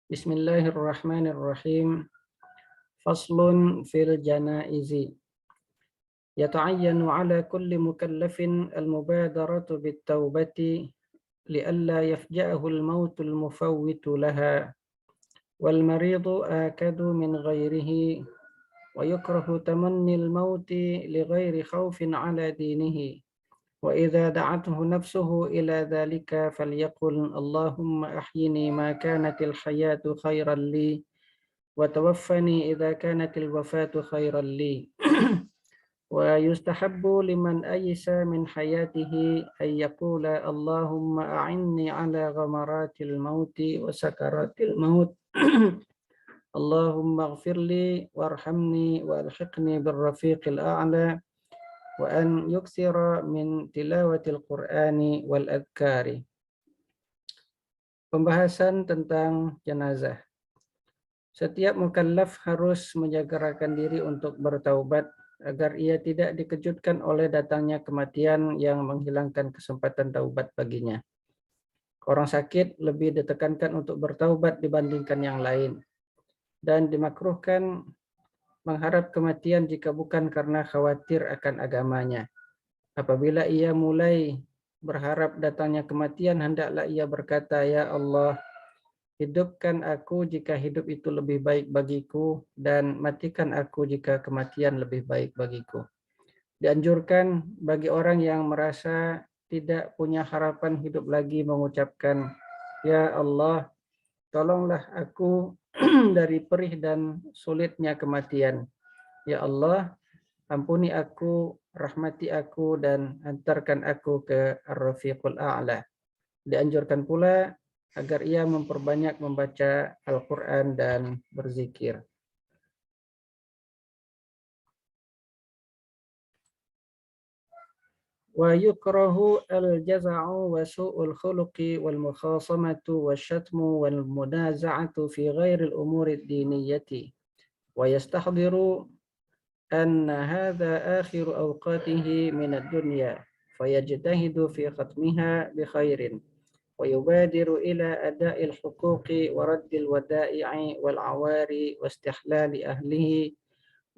Bismillahirrahmanirrahim. Faslun fil janaizi. Yata'ayyanu ala kulli mukallafin al-mubadaratu bit-taubati li'alla yafja'ahu al-mautu al-mufawwitu laha wal maridu akadu min ghairihi wa yukrahu tamanni al-mauti li ghairi khawfin ala dinihi wa idza da'athu nafsuhu ila dhalika falyaqul Allahumma ahyini ma kanatil hayatu khairan li وتوفني إذا كانت الوفاة خيرا لي ويستحب لمن أيس من حياته أن يقول اللهم أعني على غمرات الموت وسكرات الموت اللهم اغفر لي وارحمني وألحقني بالرفيق الأعلى وأن يكثر من تلاوة القرآن والأذكار. Pembahasan tentang jenazah. Setiap mukallaf harus menjagarakan diri untuk bertaubat agar ia tidak dikejutkan oleh datangnya kematian yang menghilangkan kesempatan taubat baginya. Orang sakit lebih ditekankan untuk bertaubat dibandingkan yang lain, dan dimakruhkan mengharap kematian jika bukan karena khawatir akan agamanya. Apabila ia mulai berharap datangnya kematian, hendaklah ia berkata, "Ya Allah, hidupkan aku jika hidup itu lebih baik bagiku, dan matikan aku jika kematian lebih baik bagiku." Dianjurkan bagi orang yang merasa tidak punya harapan hidup lagi mengucapkan, "Ya Allah, tolonglah aku dari perih dan sulitnya kematian. Ya Allah, ampuni aku, rahmati aku, dan antarkan aku ke Ar-Rafiqul A'la." Dianjurkan pula agar ia memperbanyak membaca Al-Quran dan berzikir. Wa yukrahu al-jaza'u wa su'ul khuluqi wal mukhasamatu wasyatmu wal munaza'atu fi ghairi al-umuri ad-diniyati wa yastahdhiru anna hadha akhiru awqatihi min ad-dunya fayajtahidu fi khatmiha bi khairin ويبادر إلى أداء الحقوق ورد الودائع والعوار واستحلال أهله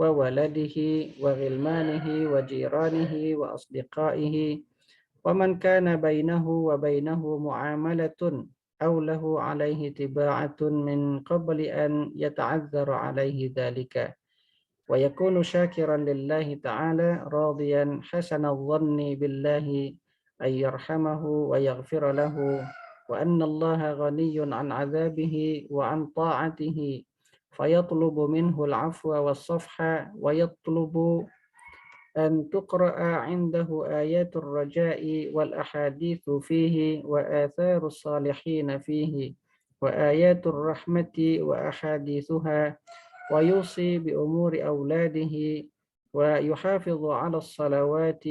وولده وغلمانه وجيرانه وأصدقائه ومن كان بينه وبينه معاملة أو له عليه تباعة من قبل أن يتعذر عليه ذلك ويكون شاكرا لله تعالى راضيا حسن الظن بالله أن يرحمه ويغفر له وأن الله غني عن عذابه وعن طاعته فيطلب منه العفو والصفح ويطلب أن تقرأ عنده آيات الرجاء والأحاديث فيه وآثار الصالحين فيه وآيات الرحمة وأحاديثها ويوصي بأمور أولاده ويحافظ على الصلوات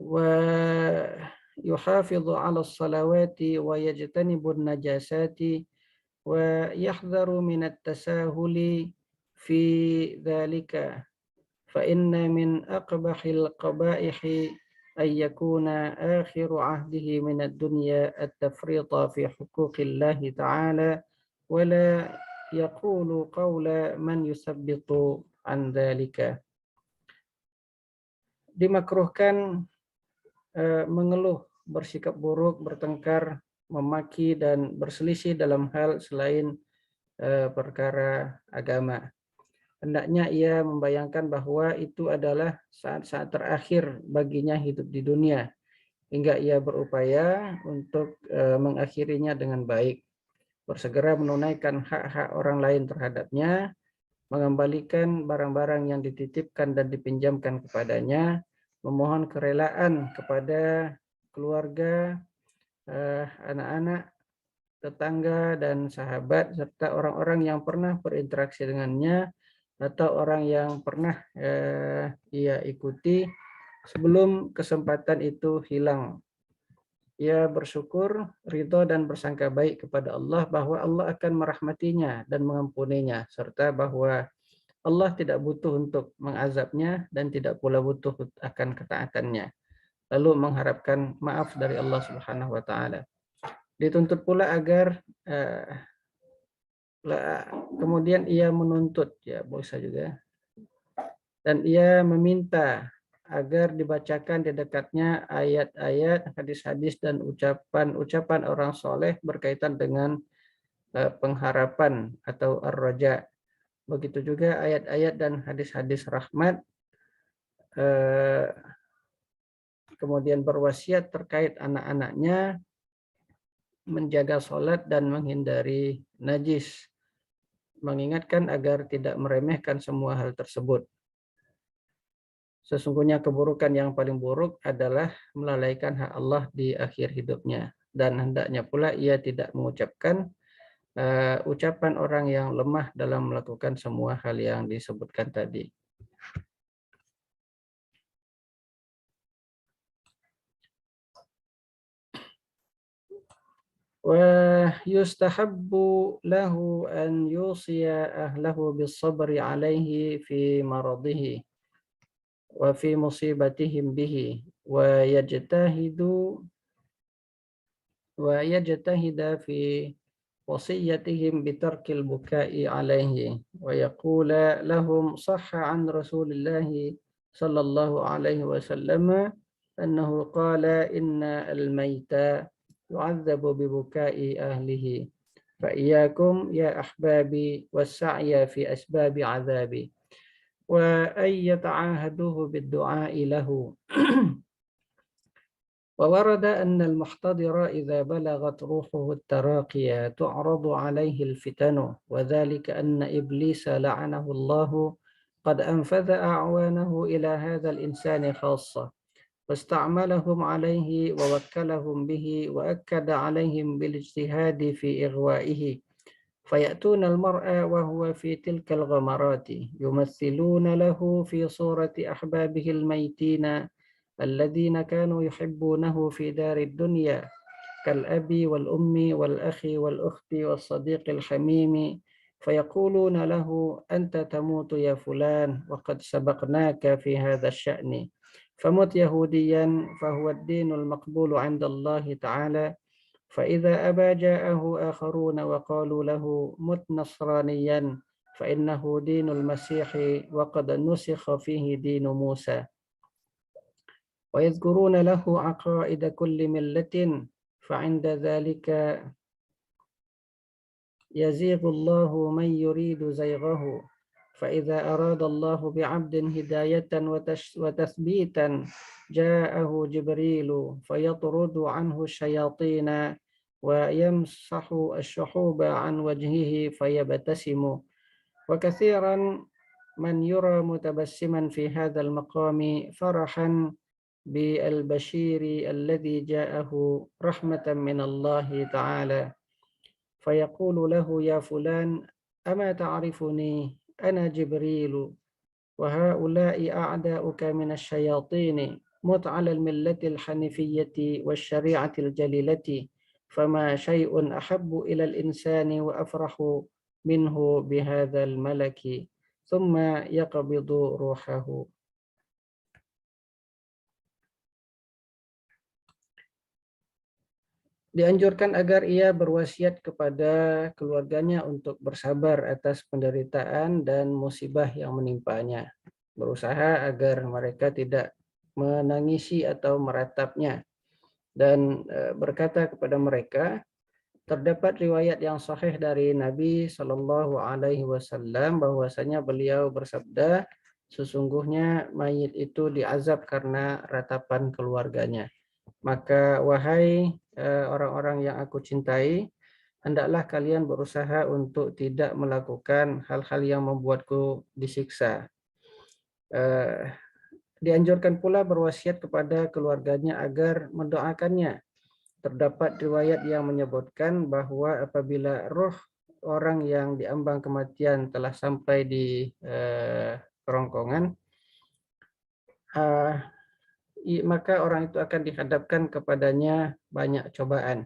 ويحافظ على الصلوات ويجتنب النجاسات ويحذر من التساهل في ذلك فإن من أقبح القبائح أن يكون آخر عهده من الدنيا التفريط في حقوق الله تعالى ولا يقول قول من يثبط عن ذلك. Dimakruhkan mengeluh, bersikap buruk, bertengkar, memaki, dan berselisih dalam hal selain perkara agama. Hendaknya ia membayangkan bahwa itu adalah saat-saat terakhir baginya hidup di dunia, hingga ia berupaya untuk mengakhirinya dengan baik, bersegera menunaikan hak-hak orang lain terhadapnya, mengembalikan barang-barang yang dititipkan dan dipinjamkan kepadanya, memohon kerelaan kepada keluarga, anak-anak, tetangga, dan sahabat, serta orang-orang yang pernah berinteraksi dengannya atau orang yang pernah ia ikuti sebelum kesempatan itu hilang. Ia bersyukur, ridho, dan bersangka baik kepada Allah bahwa Allah akan merahmatinya dan mengampuninya, serta bahwa Allah tidak butuh untuk mengazabnya dan tidak pula butuh akan ketaatannya. lalu mengharapkan maaf dari Allah Subhanahu wa taala. Dituntut pula agar kemudian ia menuntut, ya bisa juga, dan ia meminta agar dibacakan di dekatnya ayat-ayat, hadis-hadis dan ucapan-ucapan orang soleh berkaitan dengan pengharapan atau ar-raja. Begitu juga ayat-ayat dan hadis-hadis rahmat, kemudian berwasiat terkait anak-anaknya, menjaga sholat dan menghindari najis, mengingatkan agar tidak meremehkan semua hal tersebut. Sesungguhnya keburukan yang paling buruk adalah melalaikan hak Allah di akhir hidupnya. Dan hendaknya pula ia tidak mengucapkan ucapan orang yang lemah dalam melakukan semua hal yang disebutkan tadi. ويستحب له أن يوصي أهله بالصبر عليه في مرضه وفي مصيبتهم به ويجتهد في وصيتهم بترك البكاء عليه ويقول لهم صح عن رسول الله صلى الله عليه وسلم أنه قال إن الميت يعذب ببكاء أهله فإياكم يا أحبابي والسعي في أسباب عذابي وأن يتعاهدوه بالدعاء له. وورد أن المحتضر إذا بلغت روحه التراقية تعرض عليه الفتن وذلك أن إبليس لعنه الله قد أنفذ أعوانه إلى هذا الإنسان خاصة واستعملهم عليه ووكلهم به وأكد عليهم بالاجتهاد في إغوائه فيأتون المرء وهو في تلك الغمرات يمثلون له في صورة أحبابه الميتين الذين كانوا يحبونه في دار الدنيا كالأب والأم والأخ والأخت والصديق الحميم فيقولون له أنت تموت يا فلان وقد سبقناك في هذا الشأن فمت يهوديا فهو الدين المقبول عند الله تعالى فإذا أبى جاءه آخرون وقالوا له مت نصرانيا فإنه دين المسيح وقد نسخ فيه دين موسى ويذكرون له عقائد كل ملة فعند ذلك يزيغ الله من يريد زيغه فإذا أراد الله بعبد هداية وتثبيتا جاءه جبريل فيطرد عنه الشياطين ويمسح الشحوب عن وجهه فيبتسم وكثيرا من يرى متبسما في هذا المقام فرحا بالبشير الذي جاءه رحمة من الله تعالى فيقول له يا فلان أما تعرفني أنا جبريل وهؤلاء أعداؤك من الشياطين مت على الملة الحنيفية والشريعة الجليلة فما شيء أحب إلى الإنسان وأفرح منه بهذا الملك ثم يقبض روحه. Dianjurkan agar ia berwasiat kepada keluarganya untuk bersabar atas penderitaan dan musibah yang menimpanya. Berusaha agar mereka tidak menangisi atau meratapnya. Dan berkata kepada mereka, terdapat riwayat yang sahih dari Nabi Shallallahu Alaihi Wasallam bahwasanya beliau bersabda, sesungguhnya mayit itu diazab karena ratapan keluarganya. Maka wahai orang-orang yang aku cintai, hendaklah kalian berusaha untuk tidak melakukan hal-hal yang membuatku disiksa. Dianjurkan pula berwasiat kepada keluarganya agar mendoakannya. Terdapat riwayat yang menyebutkan bahwa apabila roh orang yang diambang kematian telah sampai di kerongkongan, maka orang itu akan dihadapkan kepadanya banyak cobaan,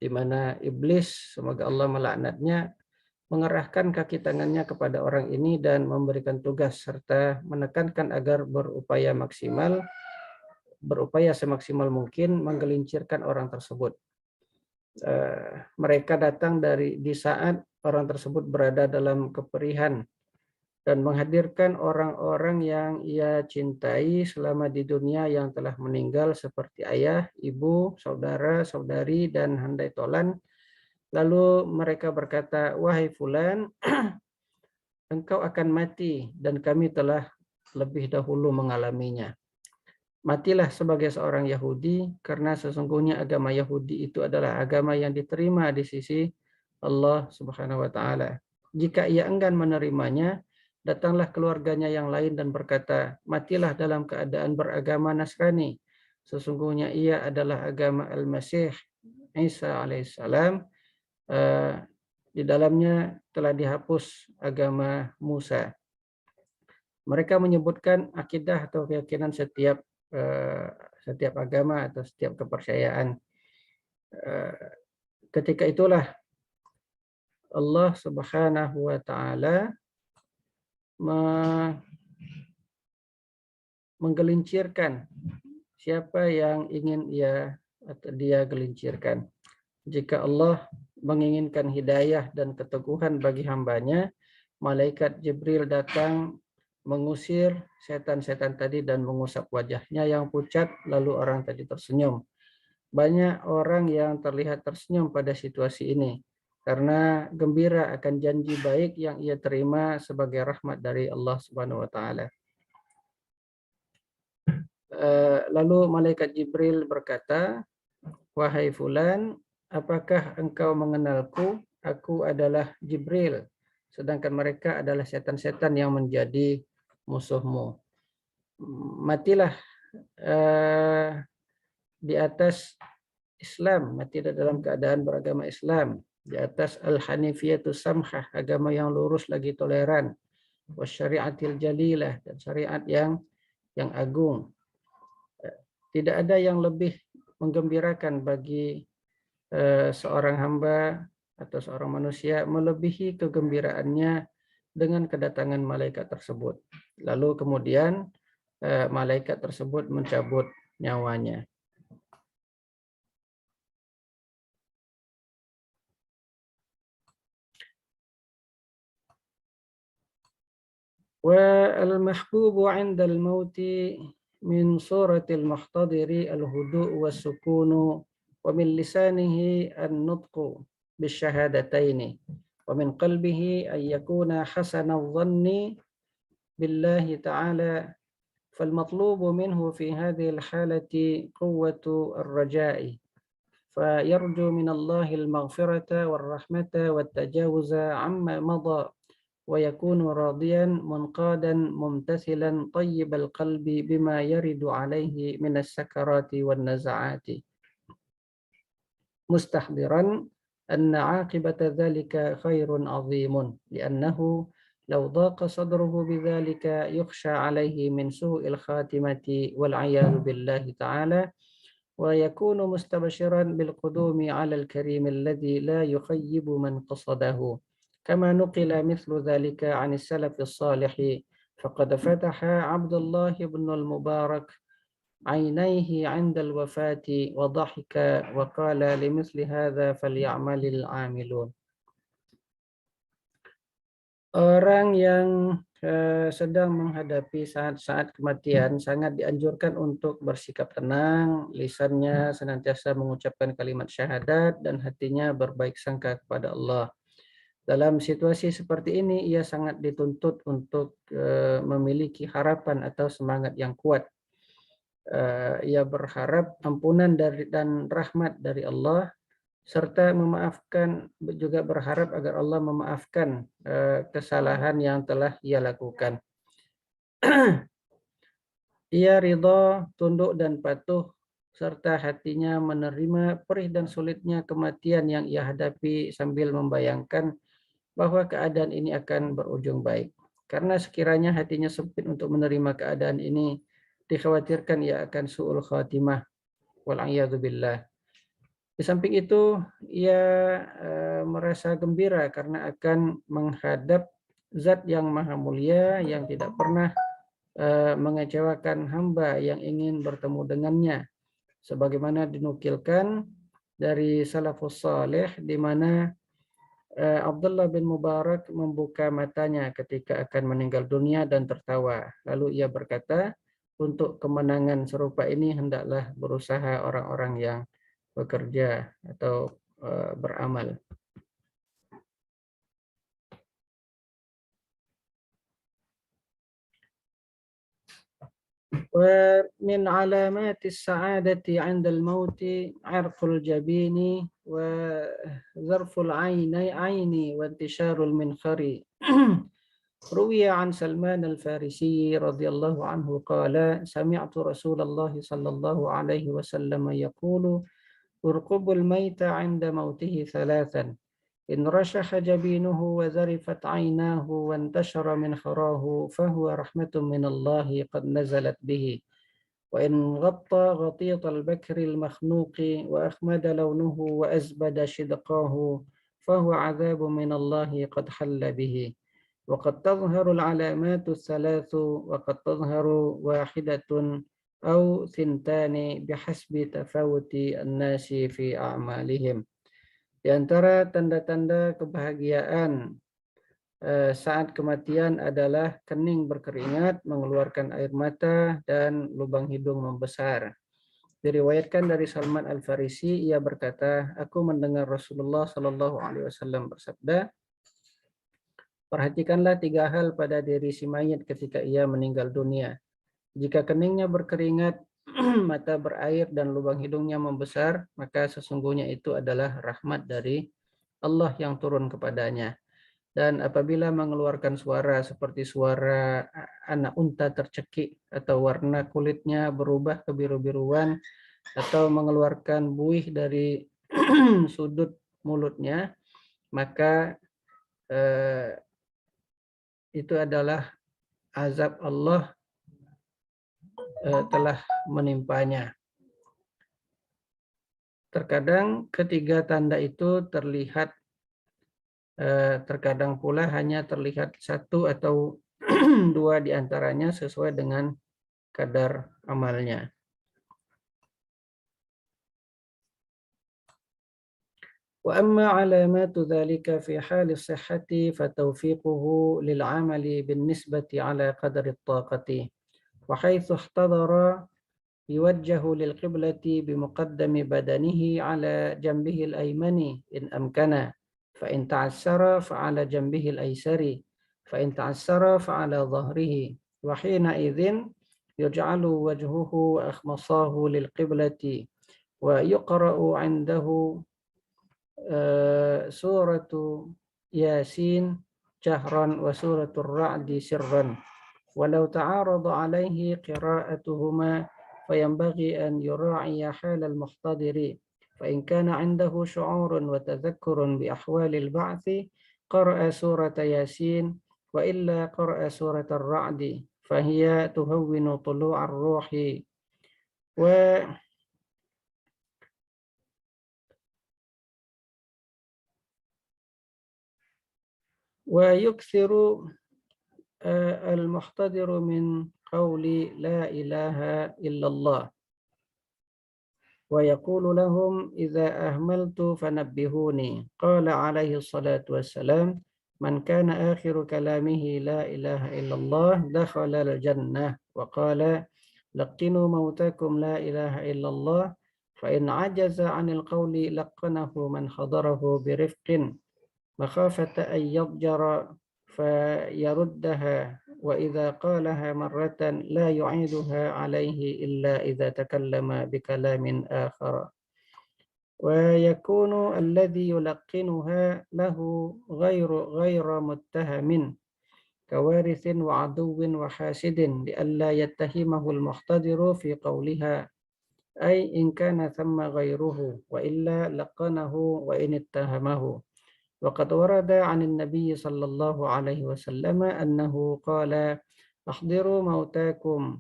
di mana iblis, semoga Allah melaknatnya, mengerahkan kaki tangannya kepada orang ini dan memberikan tugas serta menekankan agar berupaya maksimal berupaya semaksimal mungkin menggelincirkan orang tersebut. Mereka datang di saat orang tersebut berada dalam keperihan dan menghadirkan orang-orang yang ia cintai selama di dunia yang telah meninggal seperti ayah, ibu, saudara, saudari, dan handai tolan. Lalu mereka berkata, wahai fulan, engkau akan mati dan kami telah lebih dahulu mengalaminya. Matilah sebagai seorang Yahudi, karena sesungguhnya agama Yahudi itu adalah agama yang diterima di sisi Allah Subhanahu wa Ta'ala. Jika ia enggan menerimanya, datanglah keluarganya yang lain dan berkata, matilah dalam keadaan beragama Nasrani. Sesungguhnya ia adalah agama Al-Masih Isa alaihissalam. Di dalamnya telah dihapus agama Musa. Mereka menyebutkan akidah atau keyakinan setiap agama atau setiap kepercayaan. Ketika itulah Allah Subhanahu wa Ta'ala menggelincirkan siapa yang ingin dia gelincirkan. Jika Allah menginginkan hidayah dan keteguhan bagi hambanya, malaikat Jibril datang mengusir setan-setan tadi dan mengusap wajahnya yang pucat, lalu orang tadi tersenyum. Banyak orang yang terlihat tersenyum pada situasi ini karena gembira akan janji baik yang ia terima sebagai rahmat dari Allah Subhanahu wa Ta'ala. Lalu malaikat Jibril berkata, wahai fulan, apakah engkau mengenalku? Aku adalah Jibril, sedangkan mereka adalah setan-setan yang menjadi musuhmu. Matilah di atas Islam, mati dalam keadaan beragama Islam, di atas al-hanifiyatus samhah, agama yang lurus lagi toleran, wasyariatil jalilah, dan syariat yang agung. Tidak ada yang lebih menggembirakan bagi seorang hamba atau seorang manusia melebihi kegembiraannya dengan kedatangan malaikat tersebut. Lalu kemudian malaikat tersebut mencabut nyawanya. والمحبوب عند الموت من صورة المحتضر الهدوء والسكون ومن لسانه النطق بالشهادتين ومن قلبه أن يكون حسن الظن بالله تعالى فالمطلوب منه في هذه الحالة قوة الرجاء فيرجو من الله المغفرة والرحمة والتجاوز عما مضى ويكون راضيا منقادا ممتثلا طيب القلب بما يرد عليه من السكرات والنزعات مستحضرا أن عاقبة ذلك خير عظيم لأنه لو ضاق صدره بذلك يخشى عليه من سوء الخاتمة والعياذ بالله تعالى ويكون مستبشرا بالقدوم على الكريم الذي لا يخيب من قصده كما نقل مثل ذلك عن السلف الصالح فقد فتح عبد الله بن المبارك عينيه عند الوفاة وضحك وقال لمثل هذا فليعمل العاملون. Orang yang sedang menghadapi saat-saat kematian sangat dianjurkan untuk bersikap tenang, lisannya senantiasa mengucapkan kalimat syahadat dan hatinya berbaik sangka kepada Allah. Dalam situasi seperti ini ia sangat dituntut untuk memiliki harapan atau semangat yang kuat. Ia berharap ampunan dan rahmat dari Allah serta juga berharap agar Allah memaafkan kesalahan yang telah ia lakukan. Ia ridha, tunduk dan patuh, serta hatinya menerima perih dan sulitnya kematian yang ia hadapi sambil membayangkan bahwa keadaan ini akan berujung baik. Karena sekiranya hatinya sempit untuk menerima keadaan ini, dikhawatirkan ia akan su'ul khatimah. Wal'iyadu billah. Di samping itu, ia merasa gembira karena akan menghadap Zat yang Maha Mulia yang tidak pernah mengecewakan hamba yang ingin bertemu dengannya, sebagaimana dinukilkan dari salafus saleh di mana Abdullah bin Mubarak membuka matanya ketika akan meninggal dunia dan tertawa. Lalu ia berkata, untuk kemenangan serupa ini hendaklah berusaha orang-orang yang bekerja atau beramal. ومن علامات السعادة عند الموت عرق الجبين وذرف العين وانتشار المنخر. روي عن سلمان الفارسي رضي الله عنه قال: سمعت رسول الله صلى الله عليه وسلم يقول: ارقبوا الميت عند موته ثلاثا: إن رشح جبينه وذرفت عيناه وانتشر منخراه فهو رحمة من الله قد نزلت به، وإن غطى غطيط البكر المخنوق وأخمد لونه وأزبد شدقاه فهو عذاب من الله قد حل به. وقد تظهر العلامات الثلاث وقد تظهر واحدة أو ثنتان بحسب تفاوت الناس في أعمالهم. Di antara tanda-tanda kebahagiaan saat kematian adalah kening berkeringat, mengeluarkan air mata, dan lubang hidung membesar. Diriwayatkan dari Salman Al-Farisi, ia berkata, aku mendengar Rasulullah Shallallahu Alaihi Wasallam bersabda, perhatikanlah 3 hal pada diri si mayit ketika ia meninggal dunia. Jika keningnya berkeringat, mata berair, dan lubang hidungnya membesar, maka sesungguhnya itu adalah rahmat dari Allah yang turun kepadanya. Dan apabila mengeluarkan suara seperti suara anak unta tercekik, atau warna kulitnya berubah kebiru-biruan, atau mengeluarkan buih dari sudut mulutnya, maka itu adalah azab Allah telah menimpanya. Terkadang ketiga tanda itu terlihat, terkadang pula hanya terlihat 1 atau 2 di antaranya sesuai dengan kadar amalnya. وأما علامات ذلك في حال الصحة فتوفيقه للعمل بالنسبة على قدر الطاقة، وحيث احتضر يوجه للقبلة بمقدم بدنه على جنبه الأيمن إن أمكن، فإن تعسر فعلى جنبه الأيسر، فإن تعسر فعلى ظهره، وحينئذ يجعل وجهه وأخمصاه للقبلة، ويقرأ عنده سورة ياسين جهرا وسورة الرعد سرا، ولو تعارض عليه قراءتهما فينبغي أن يراعي حال المحتضر، فإن كان عنده شعور وتذكر بأحوال البعث قرأ سورة ياسين، وإلا قرأ سورة الرعد، فهي تهون طلوع الروح. ويكثر المحتضر من قول لا إله إلا الله، ويقول لهم إذا أهملت فنبهوني. قال عليه الصلاة والسلام: من كان آخر كلامه لا إله إلا الله دخل الجنة. وقال: لقنوا موتاكم لا إله إلا الله، فإن عجز عن القول لقنه من حضره برفق مخافة أن يضجر فيردها، وإذا قالها مرة لا يعيدها عليه إلا إذا تكلم بكلام آخر، ويكون الذي يلقنها له غير متهم كوارث وعدو وحاسد، لئلا يتهمه المحتضر في قولها، أي إن كان ثم غيره، وإلا لقنه وإن اتهمه. وقد ورد عن النبي صلى الله عليه وسلم أنه قال: أحضروا موتاكم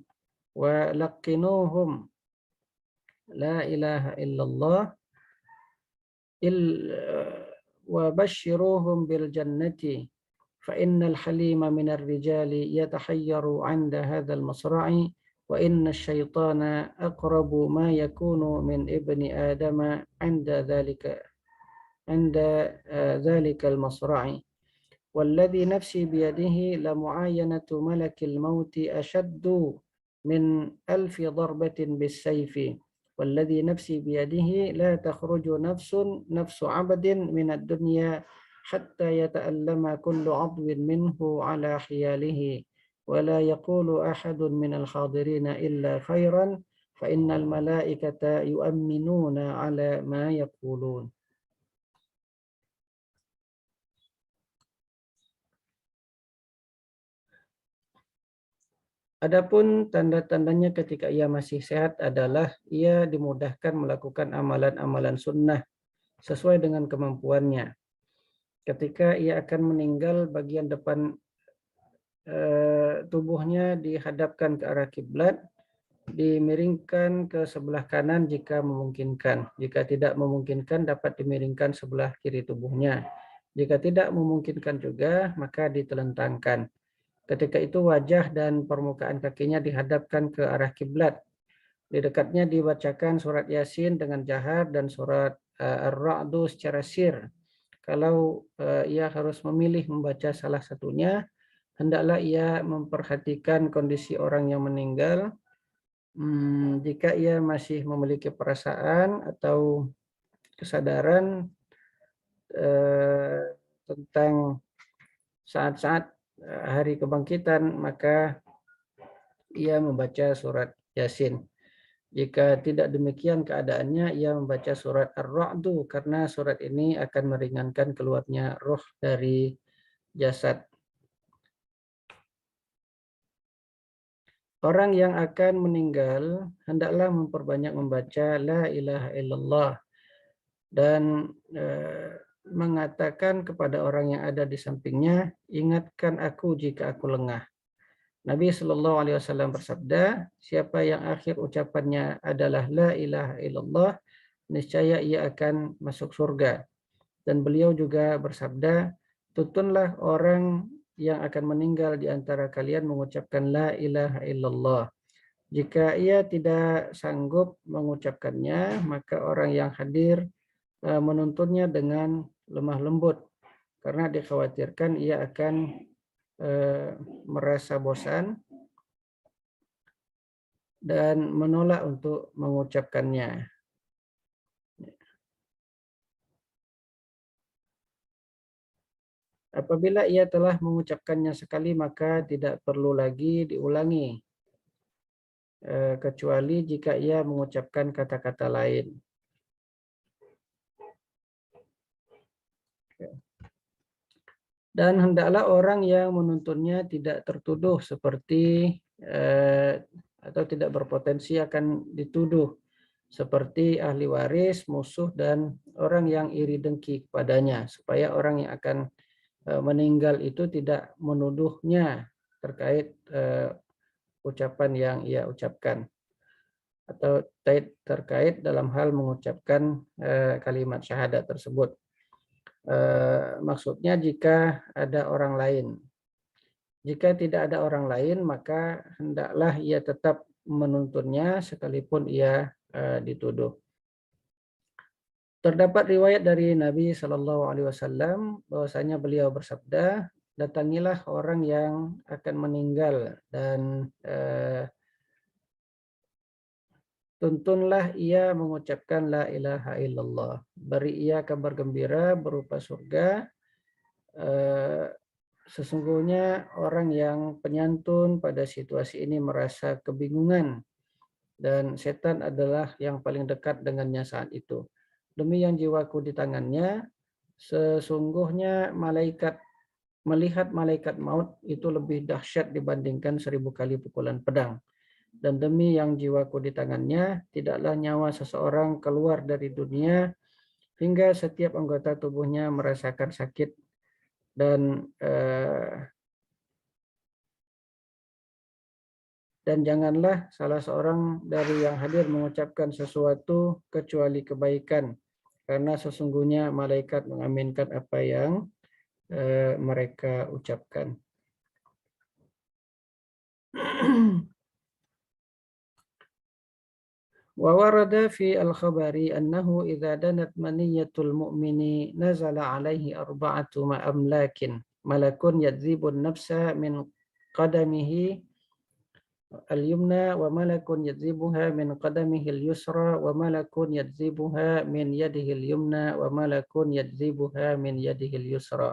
ولقنوهم لا إله إلا الله وبشروهم بالجنة، فإن الحليم من الرجال يتحير عند هذا المصرع وإن الشيطان أقرب ما يكون من ابن آدم عند ذلك المصرع والذي نفسي بيده لمعاينة ملك الموت أشد من 1000 ضربة بالسيف والذي نفسي بيده لا تخرج نفس عبد من الدنيا حتى يتألم كل عضو منه على حياله ولا يقول أحد من الحاضرين إلا خيرا فإن الملائكة يؤمنون على ما يقولون. Adapun tanda-tandanya ketika ia masih sehat adalah ia dimudahkan melakukan amalan-amalan sunnah sesuai dengan kemampuannya. Ketika ia akan meninggal, bagian depan tubuhnya dihadapkan ke arah kiblat, dimiringkan ke sebelah kanan jika memungkinkan. Jika tidak memungkinkan, dapat dimiringkan sebelah kiri tubuhnya. Jika tidak memungkinkan juga, maka ditelentangkan. Ketika itu wajah dan permukaan kakinya dihadapkan ke arah kiblat. Di dekatnya dibacakan surat Yasin dengan jahar dan surat Ar-Ra'du secara sir. Kalau ia harus memilih membaca salah satunya, hendaklah ia memperhatikan kondisi orang yang meninggal. Jika ia masih memiliki perasaan atau kesadaran tentang saat-saat hari kebangkitan, maka ia membaca surat Yasin. Jika tidak demikian keadaannya, ia membaca surat Ar-Ra'du karena surat ini akan meringankan keluarnya roh dari jasad. Orang yang akan meninggal hendaklah memperbanyak membaca La ilaha illallah dan mengatakan kepada orang yang ada di sampingnya, ingatkan aku jika aku lengah. Nabi Shallallahu Alaihi Wasallam bersabda, siapa yang akhir ucapannya adalah La ilaha illallah, niscaya ia akan masuk surga. Dan beliau juga bersabda, tuntunlah orang yang akan meninggal di antara kalian mengucapkan La ilaha illallah. Jika ia tidak sanggup mengucapkannya, maka orang yang hadir menuntunnya dengan lemah lembut karena dikhawatirkan ia akan merasa bosan dan menolak untuk mengucapkannya. Apabila ia telah mengucapkannya sekali, maka tidak perlu lagi diulangi, kecuali jika ia mengucapkan kata-kata lain. Dan hendaklah orang yang menuntunnya tidak tertuduh seperti atau tidak berpotensi akan dituduh seperti ahli waris, musuh, dan orang yang iri dengki kepadanya, supaya orang yang akan meninggal itu tidak menuduhnya terkait ucapan yang ia ucapkan atau terkait dalam hal mengucapkan kalimat syahadat tersebut. Maksudnya jika ada orang lain. Jika tidak ada orang lain, maka hendaklah ia tetap menuntunnya sekalipun ia dituduh. Terdapat riwayat dari Nabi Shallallahu Alaihi Wasallam bahwasanya beliau bersabda, datangilah orang yang akan meninggal dan tuntunlah ia mengucapkan La ilaha illallah. Beri ia kabar gembira berupa surga. Sesungguhnya orang yang penyantun pada situasi ini merasa kebingungan dan setan adalah yang paling dekat dengannya saat itu. Demi yang jiwaku di tangannya, sesungguhnya melihat malaikat maut itu lebih dahsyat dibandingkan 1000 kali pukulan pedang. Dan demi yang jiwaku di tangannya, tidaklah nyawa seseorang keluar dari dunia hingga setiap anggota tubuhnya merasakan sakit dan janganlah salah seorang dari yang hadir mengucapkan sesuatu kecuali kebaikan, karena sesungguhnya malaikat mengaminkan apa yang mereka ucapkan. وورد في الخبر أنه إذا دنت منية المؤمن نزل عليه 4 أملاك ملك يجذب النفس من قدمه اليمنى وملك يجذبها من قدمه اليسرى وملك يجذبها من يده اليمنى وملك يجذبها من يده اليسرى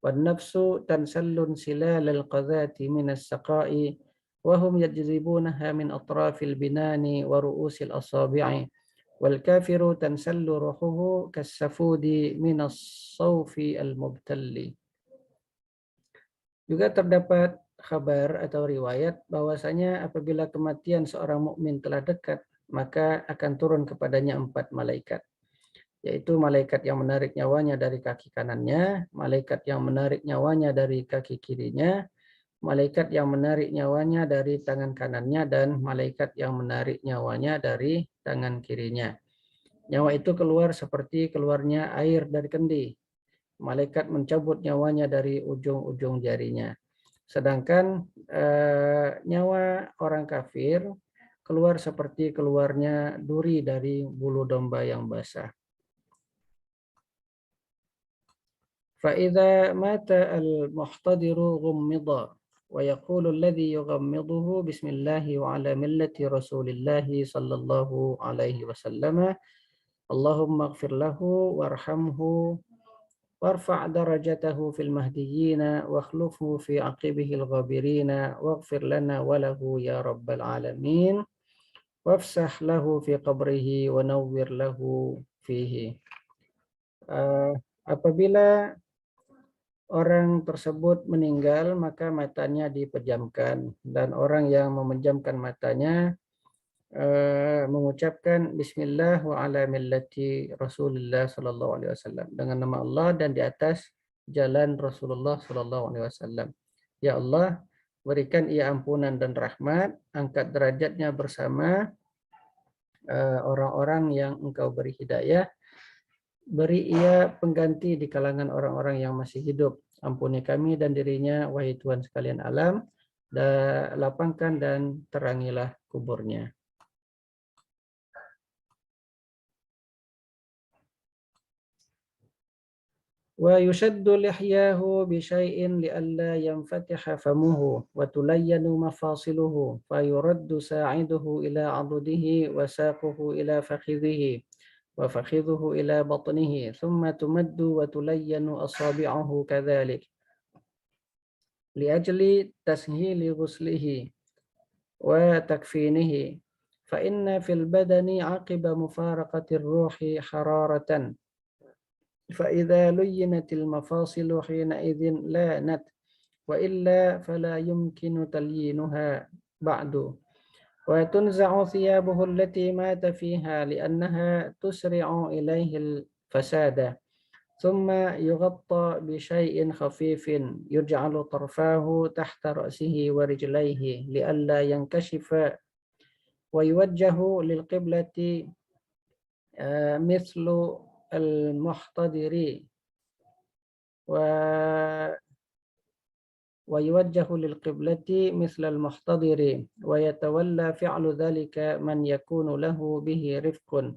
والنفس تنسل انسلال القذاة من السقاء وهم يجذبونها من أطراف البنان ورؤوس الأصابع والكافر تنسل روحه كالسفود من الصوف المبتل. Juga terdapat kabar atau riwayat bahwasanya apabila kematian seorang mukmin telah dekat, maka akan turun kepadanya 4 malaikat, yaitu malaikat yang menarik nyawanya dari kaki kanannya, malaikat yang menarik nyawanya dari kaki kirinya, malaikat yang menarik nyawanya dari tangan kanannya, dan malaikat yang menarik nyawanya dari tangan kirinya. Nyawa itu keluar seperti keluarnya air dari kendi. Malaikat mencabut nyawanya dari ujung-ujung jarinya. Sedangkan nyawa orang kafir keluar seperti keluarnya duri dari bulu domba yang basah. فإذا مات المحتضر غمض ويقول الذي يغمضه بسم الله وعلى ملة رسول الله صلى الله عليه وسلم اللهم اغفر له وارحمه وارفع درجته في المهديين واخلفه في عقبه الغابرين واغفر لنا وله يا رب العالمين وافسح له في قبره ونور له فيه. Apabila orang tersebut meninggal, maka matanya dipejamkan, dan orang yang memejamkan matanya mengucapkan Bismillah wa ala millati Rasulullah sallallahu alaihi wasallam, dengan nama Allah dan di atas jalan Rasulullah sallallahu alaihi wasallam. Ya Allah, berikan ia ampunan dan rahmat, angkat derajatnya bersama orang-orang yang Engkau beri hidayah, beri ia pengganti di kalangan orang-orang yang masih hidup. Ampuni kami dan dirinya, wahai Tuhan sekalian alam, dan lapangkan dan terangilah kuburnya. ويشد لحياه بشيء لئلا ينفتح فمه وتلين مفاصله فيرد ساعده إلى عضده وساقه إلى فخذه وفخذه إلى بطنه ثم تمد وتلين أصابعه كذلك لأجل تسهيل غسله وتكفينه فإن في البدن عقب مفارقة الروح حرارة فإذا لينت المفاصل حينئذ لانت وإلا فلا يمكن تليينها بعد وتنزع ثيابه التي مات فيها لأنها تسرع إليه الفساد ثم يغطى بشيء خفيف يجعل طرفاه تحت رأسه ورجليه لئلا ينكشف ويوجه للقبلة مثل المحتضر ويوجه للقبلة مثل المحتضر ويتولى فعل ذلك من يكون له به رفق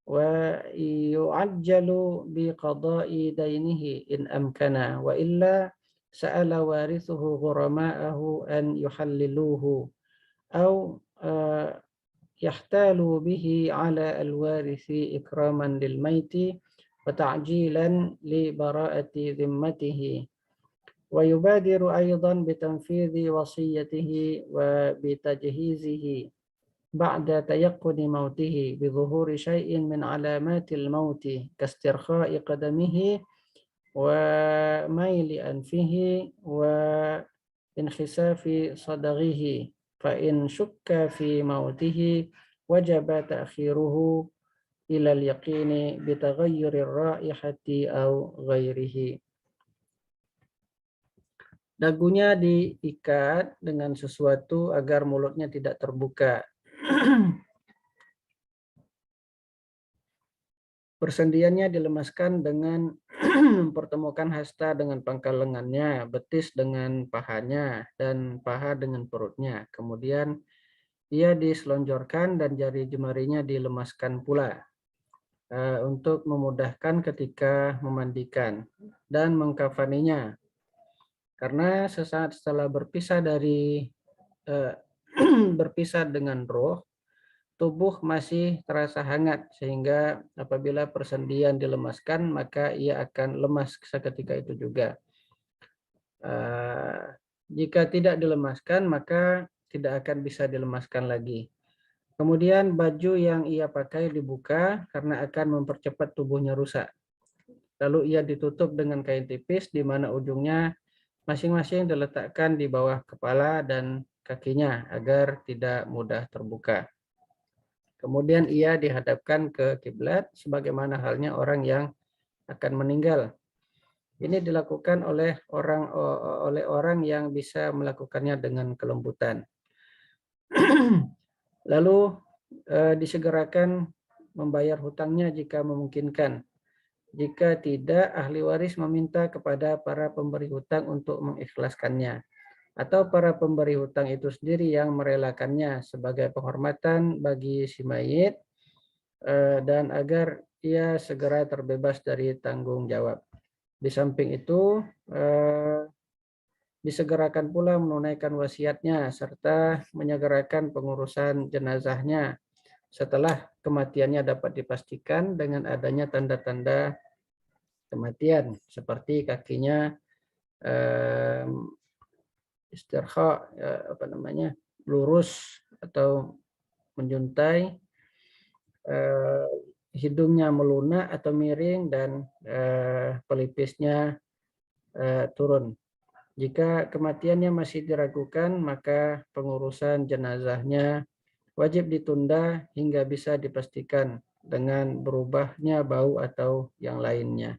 ويعجل بقضاء دينه إن أمكن وإلا سأل وارثه غرماءه أن يحللوه أو يحتالوا به على الوارث إكراما للميت وتعجيلا لبراءة ذمته ويبادر أيضا بتنفيذ وصيته وبتجهيزه بعد تيقن موته بظهور شيء من علامات الموت كاسترخاء قدمه وميل أنفه وانخساف صدغه فإن شك في موته وجب تأخيره إلى اليقين بتغير الرائحة أو غيره. Dagunya diikat dengan sesuatu agar mulutnya tidak terbuka. Persendiannya dilemaskan dengan mempertemukan hasta dengan pangkal lengannya, betis dengan pahanya, dan paha dengan perutnya. Kemudian ia diselonjorkan dan jari jemarinya dilemaskan pula untuk memudahkan ketika memandikan dan mengkafaninya. Karena sesaat setelah berpisah dari berpisah dengan roh, tubuh masih terasa hangat, sehingga apabila persendian dilemaskan maka ia akan lemas seketika itu juga. Jika tidak dilemaskan maka tidak akan bisa dilemaskan lagi. Kemudian baju yang ia pakai dibuka karena akan mempercepat tubuhnya rusak. Lalu ia ditutup dengan kain tipis di mana ujungnya masing-masing diletakkan di bawah kepala dan kakinya agar tidak mudah terbuka. Kemudian ia dihadapkan ke kiblat sebagaimana halnya orang yang akan meninggal. Ini dilakukan oleh orang yang bisa melakukannya dengan kelembutan. Lalu disegerakan membayar hutangnya jika memungkinkan. Jika tidak, ahli waris meminta kepada para pemberi hutang untuk mengikhlaskannya, atau para pemberi hutang itu sendiri yang merelakannya sebagai penghormatan bagi si mayit dan agar ia segera terbebas dari tanggung jawab. Di samping itu disegerakan pula menunaikan wasiatnya serta menyegerakan pengurusan jenazahnya setelah kematiannya dapat dipastikan dengan adanya tanda-tanda kematian seperti kakinya istirha, lurus atau menjuntai, hidungnya melunak atau miring, dan pelipisnya turun. Jika kematiannya masih diragukan, maka pengurusan jenazahnya wajib ditunda hingga bisa dipastikan dengan berubahnya bau atau yang lainnya.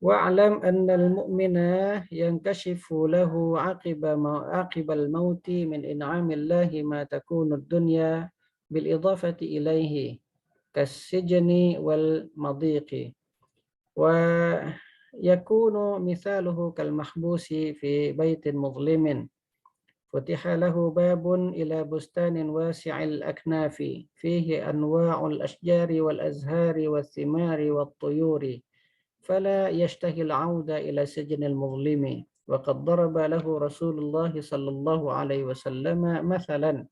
Wa'lam annal mu'mina yankashifu lahu aqibal mauti min in'amillahi ma takunu dunya bil idafati ilaihi kasijni wal madiqi wa yakunu mithaluhu kal mahbusi fi baitin mudlimin futiha lahu babun ila bustanin wasi'il aknafi fihi anwa'ul ashjari wal azhari wal thimari wal tuyuri فلا يشتهي العودة إلى سجن المظلم وقد ضرب له رسول الله صلى الله عليه وسلم مثلا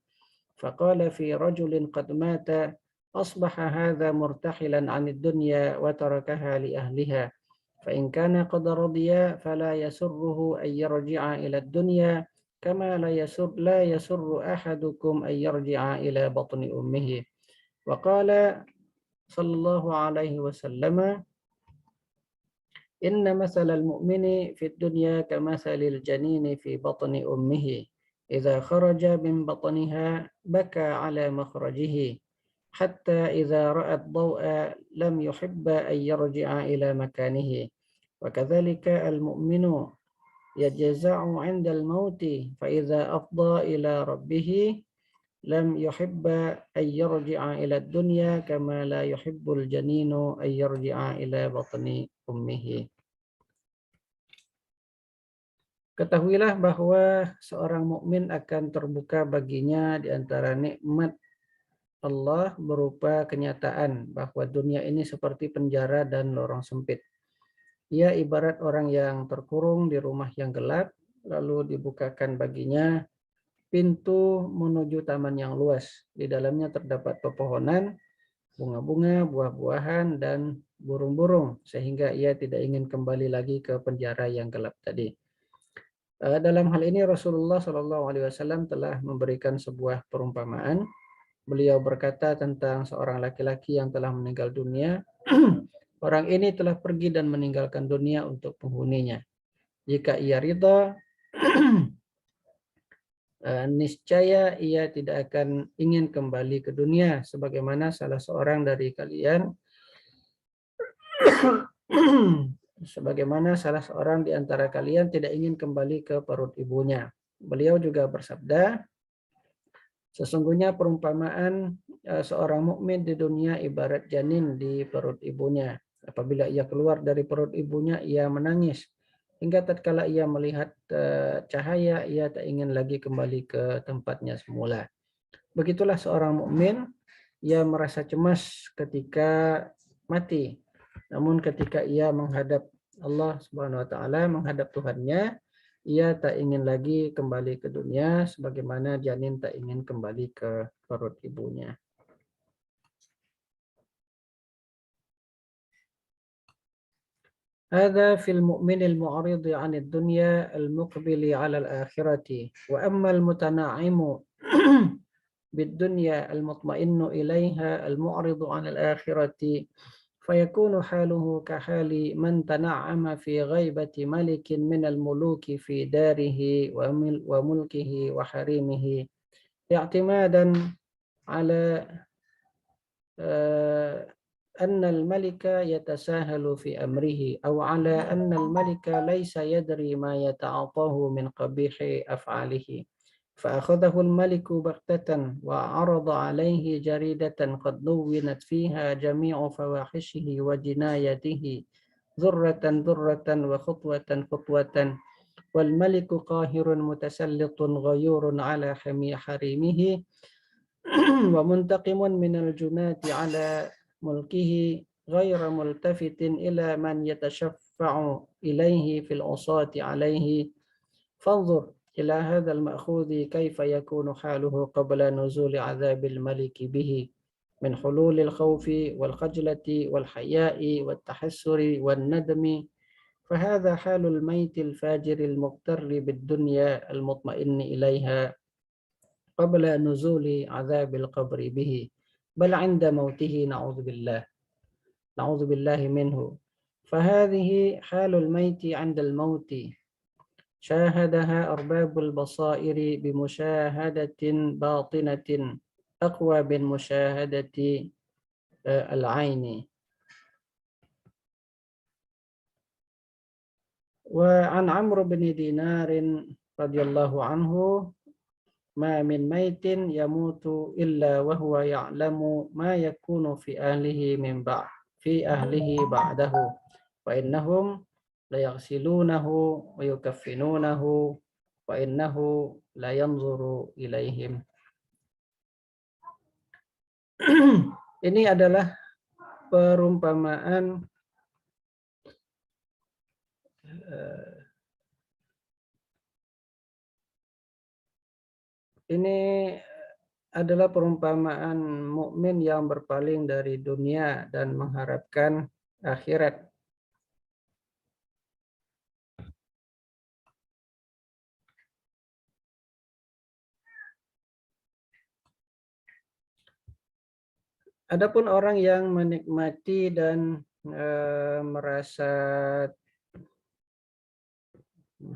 فقال في رجل قد مات أصبح هذا مرتحلا عن الدنيا وتركها لأهلها فإن كان قد رضي فلا يسره أن يرجع إلى الدنيا كما لا يسر أحدكم أن يرجع إلى بطن أمه وقال صلى الله عليه وسلم إن مثل المؤمن في الدنيا كمثل الجنين في بطن أمه إذا خرج من بطنها بكى على مخرجه حتى إذا رأى الضوء لم يحب أن يرجع إلى مكانه وكذلك المؤمن يجزع عند الموت فإذا أفضى إلى ربه لم يحب أن يرجع إلى الدنيا كما لا يحب الجنين أن يرجع إلى بطن أمه. Ketahuilah bahwa seorang mukmin akan terbuka baginya di antara nikmat Allah berupa kenyataan bahwa dunia ini seperti penjara dan lorong sempit. Ia ibarat orang yang terkurung di rumah yang gelap, lalu dibukakan baginya pintu menuju taman yang luas. Di dalamnya terdapat pepohonan, bunga-bunga, buah-buahan, dan burung-burung, sehingga ia tidak ingin kembali lagi ke penjara yang gelap tadi. Dalam hal ini Rasulullah SAW telah memberikan sebuah perumpamaan. Beliau berkata tentang seorang laki-laki yang telah meninggal dunia. Orang ini telah pergi dan meninggalkan dunia untuk penghuninya. Jika ia ridha, niscaya ia tidak akan ingin kembali ke dunia, sebagaimana salah seorang dari kalian sebagaimana salah seorang di antara kalian tidak ingin kembali ke perut ibunya. Beliau juga bersabda, Sesungguhnya perumpamaan seorang mukmin di dunia ibarat janin di perut ibunya. Apabila ia keluar dari perut ibunya, ia menangis. Hingga tatkala ia melihat cahaya, ia tak ingin lagi kembali ke tempatnya semula. Begitulah seorang mukmin, ia merasa cemas ketika mati. Namun ketika ia menghadap Allah Subhanahu wa taala, menghadap Tuhannya, ia tak ingin lagi kembali ke dunia sebagaimana janin tak ingin kembali ke perut ibunya. هذا في المؤمن المعرض عن الدنيا المقبل على الآخرة وأما المتنعم بالدنيا المطمئن إليها المعرض عن الآخرة فيكون حاله كحال من تنعم في غيبة ملك من الملوك في داره وملكه وحريمه اعتمادا على أن الملك يتساهل في أمره أو على أن الملك ليس يدري ما يتعاطاه من قبيح أفعاله فأخذه الملك بغتة وعرض عليه جريدة قد دونت فيها جميع فواحشه وجنايته ذرة ذرة وخطوة خطوة والملك قاهر متسلط غيور على حريمه ومنتقم من الجناة على ملكه غير ملتفت إلى من يتشفع إليه في العصاة عليه فانظر إلى هذا المأخوذ كيف يكون حاله قبل نزول عذاب الملك به من حلول الخوف والخجلة والحياء والتحسر والندم فهذا حال الميت الفاجر المغتر بالدنيا المطمئن إليها قبل نزول عذاب القبر به بل عند موته نعوذ بالله منه فهذه حال الميت عند الموت شاهدها أرباب البصائر بمشاهدة باطنة أقوى من مشاهدة العين وعن عمرو بن دينار رضي الله عنه ما من ميت يموت إلا وهو يعلم ما يكون في أهله من بعد في أهله بعده وإنهم ليغسلونه ويكفنونه وإنه لا ينظر إليهم. Ini adalah perumpamaan ini adalah perumpamaan mukmin yang berpaling dari dunia dan mengharapkan akhirat. Adapun orang yang menikmati dan merasa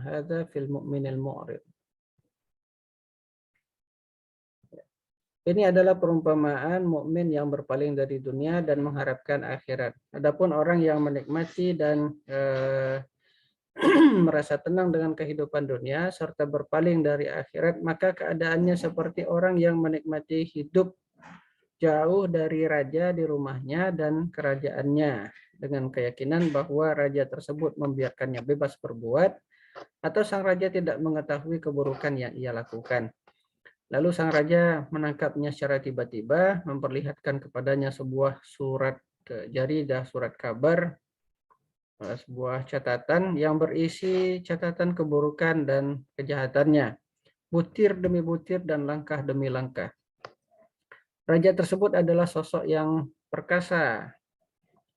hadza fil mu'minil mu'rid. Ini adalah perumpamaan mukmin yang berpaling dari dunia dan mengharapkan akhirat. Adapun orang yang menikmati dan merasa tenang dengan kehidupan dunia serta berpaling dari akhirat, maka keadaannya seperti orang yang menikmati hidup jauh dari raja di rumahnya dan kerajaannya dengan keyakinan bahwa raja tersebut membiarkannya bebas berbuat atau sang raja tidak mengetahui keburukan yang ia lakukan. Lalu sang raja menangkapnya secara tiba-tiba, memperlihatkan kepadanya sebuah surat jaridah, surat kabar, sebuah catatan yang berisi catatan keburukan dan kejahatannya, butir demi butir dan langkah demi langkah. Raja tersebut adalah sosok yang perkasa,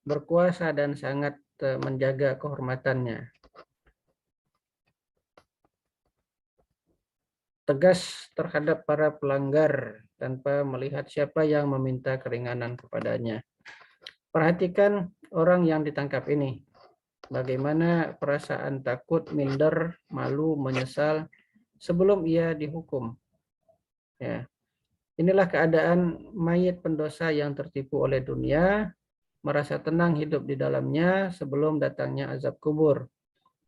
berkuasa dan sangat menjaga kehormatannya. Tegas terhadap para pelanggar tanpa melihat siapa yang meminta keringanan kepadanya. Perhatikan orang yang ditangkap ini. Bagaimana perasaan takut, minder, malu, menyesal sebelum ia dihukum. Ya. Inilah keadaan mayit pendosa yang tertipu oleh dunia, merasa tenang hidup di dalamnya sebelum datangnya azab kubur.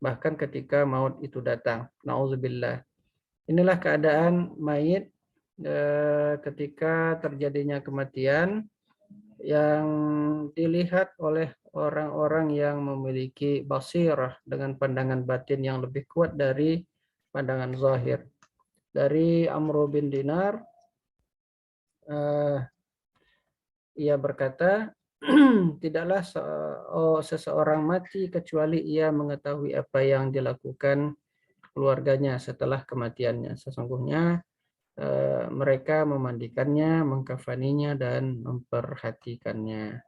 Bahkan ketika maut itu datang. Nauzubillah. Inilah keadaan mayit ketika terjadinya kematian yang dilihat oleh orang-orang yang memiliki basirah dengan pandangan batin yang lebih kuat dari pandangan zahir. Dari Amr bin Dinar, ia berkata, tidaklah seseorang mati kecuali ia mengetahui apa yang dilakukan keluarganya setelah kematiannya. Sesungguhnya mereka memandikannya, mengkafaninya, dan memperhatikannya.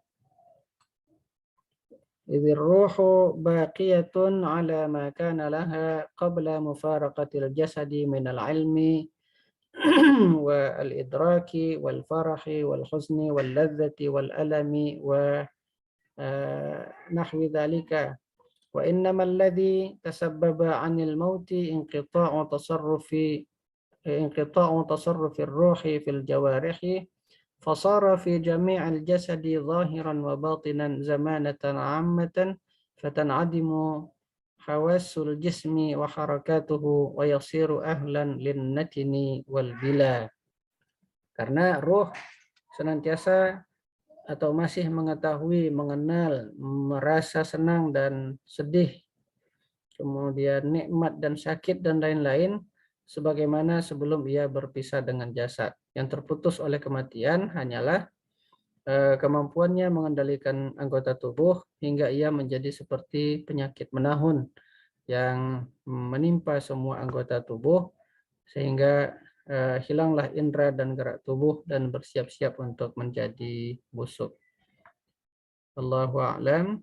إذ الروح باقية على ما كان لها قبل مفارقة الجسد من العلم والإدراك والفرح والحزن واللذة والألم ونحو ذلك. وإنما الذي تسبب عن الموت انقطاع تصرف الروح في الجوارح، فصار في جميع الجسد ظاهرا وباطنا زمانة عامة، فتنعدم حواس الجسم وحركاته ويصير أهلا للنتن والبلا. Karena ruh senantiasa atau masih mengetahui, mengenal, merasa senang dan sedih, kemudian nikmat dan sakit dan lain-lain, sebagaimana sebelum ia berpisah dengan jasad. Yang terputus oleh kematian hanyalah kemampuannya mengendalikan anggota tubuh hingga ia menjadi seperti penyakit menahun yang menimpa semua anggota tubuh, sehingga hilanglah indera dan gerak tubuh dan bersiap-siap untuk menjadi busuk. Allahu a'lam.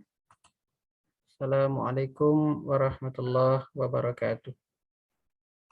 Assalamualaikum warahmatullahi wabarakatuh.